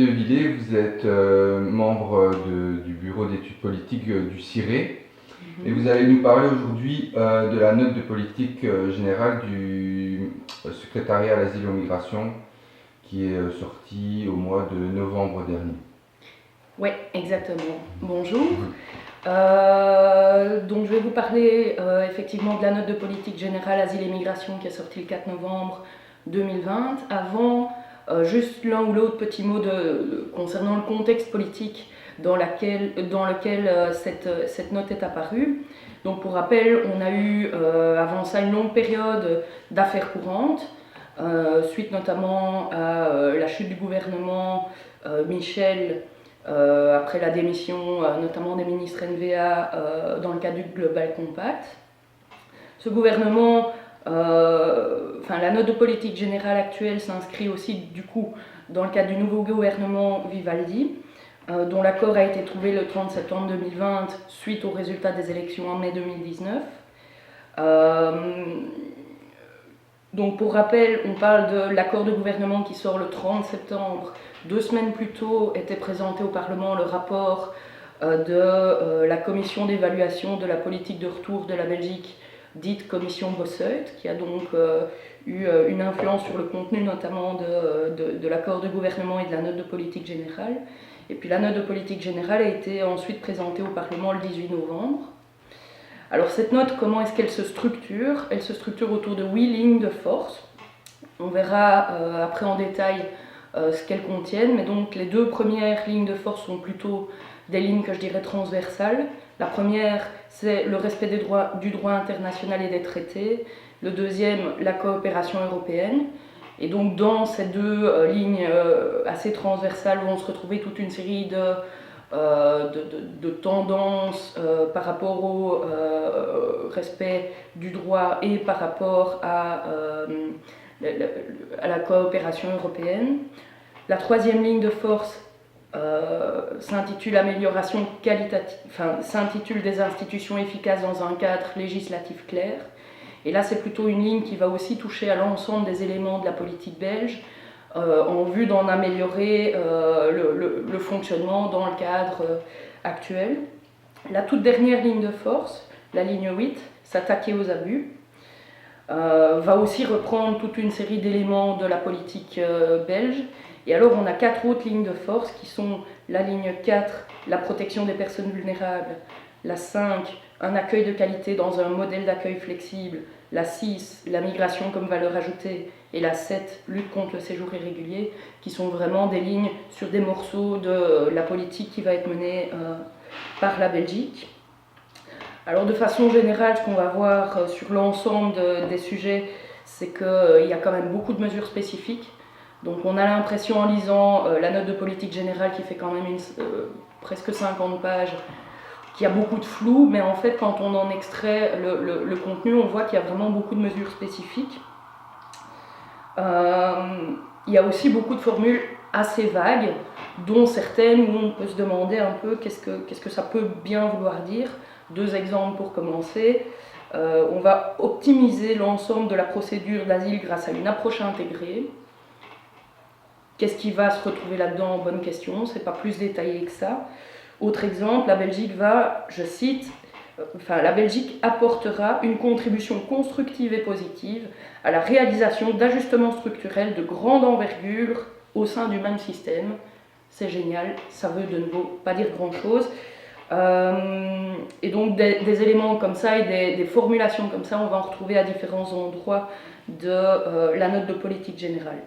de Villers, vous êtes membre du bureau d'études politiques du CIRE et vous allez nous parler aujourd'hui de la note de politique générale du secrétariat à l'asile et aux migrations qui est sortie au mois de novembre dernier. Oui, exactement. Bonjour. Donc je vais vous parler effectivement de la note de politique générale asile et migration qui est sortie le 4 novembre 2020. Avant, juste l'un ou l'autre petit mot concernant le contexte politique dans lequel cette note est apparue. Donc pour rappel, on a eu avant ça une longue période d'affaires courantes, suite notamment à la chute du gouvernement Michel, après la démission notamment des ministres NVA dans le cadre du Global Compact. Ce gouvernement, la note de politique générale actuelle s'inscrit aussi du coup dans le cadre du nouveau gouvernement Vivaldi, dont l'accord a été trouvé le 30 septembre 2020 suite aux résultats des élections en mai 2019. Donc pour rappel, on parle de l'accord de gouvernement qui sort le 30 septembre. 2 semaines plus tôt était présenté au Parlement le rapport de la commission d'évaluation de la politique de retour de la Belgique, dite commission Bossuyt, qui a donc eu une influence sur le contenu notamment de l'accord de gouvernement et de la note de politique générale. Et puis la note de politique générale a été ensuite présentée au Parlement le 18 novembre. Alors cette note, comment est-ce qu'elle se structure? Elle se structure autour de 8 lignes de force. On verra après en détail ce qu'elles contiennent, mais donc les 2 premières lignes de force sont plutôt des lignes que je dirais transversales. La première, c'est le respect du droit international et des traités. Le deuxième, la coopération européenne. Et donc dans ces 2 lignes assez transversales vont se retrouver toute une série de tendances par rapport au respect du droit et par rapport à la coopération européenne. La 3e ligne de force s'intitule amélioration qualitative, s'intitule des institutions efficaces dans un cadre législatif clair. Et là, c'est plutôt une ligne qui va aussi toucher à l'ensemble des éléments de la politique belge, en vue d'en améliorer le fonctionnement dans le cadre actuel. La toute dernière ligne de force, la ligne 8, s'attaquer aux abus, va aussi reprendre toute une série d'éléments de la politique belge. Et alors on a 4 autres lignes de force qui sont la ligne 4, la protection des personnes vulnérables, la 5, un accueil de qualité dans un modèle d'accueil flexible, la 6, la migration comme valeur ajoutée, et la 7, lutte contre le séjour irrégulier, qui sont vraiment des lignes sur des morceaux de la politique qui va être menée par la Belgique. Alors de façon générale, ce qu'on va voir sur l'ensemble des sujets, c'est qu'il y a quand même beaucoup de mesures spécifiques. Donc on a l'impression en lisant la note de politique générale qui fait quand même presque 50 pages, qu'il y a beaucoup de flou, mais en fait quand on en extrait le contenu, on voit qu'il y a vraiment beaucoup de mesures spécifiques. Il y a aussi beaucoup de formules assez vagues, dont certaines où on peut se demander un peu qu'est-ce que ça peut bien vouloir dire. 2 exemples pour commencer. On va optimiser l'ensemble de la procédure d'asile grâce à une approche intégrée. Qu'est-ce qui va se retrouver là-dedans? Bonne question, c'est pas plus détaillé que ça. Autre exemple, la Belgique va, je cite, la Belgique apportera une contribution constructive et positive à la réalisation d'ajustements structurels de grande envergure au sein du même système. C'est génial, ça veut de nouveau pas dire grand-chose. Et donc des éléments comme ça et des formulations comme ça, on va en retrouver à différents endroits de la note de politique générale.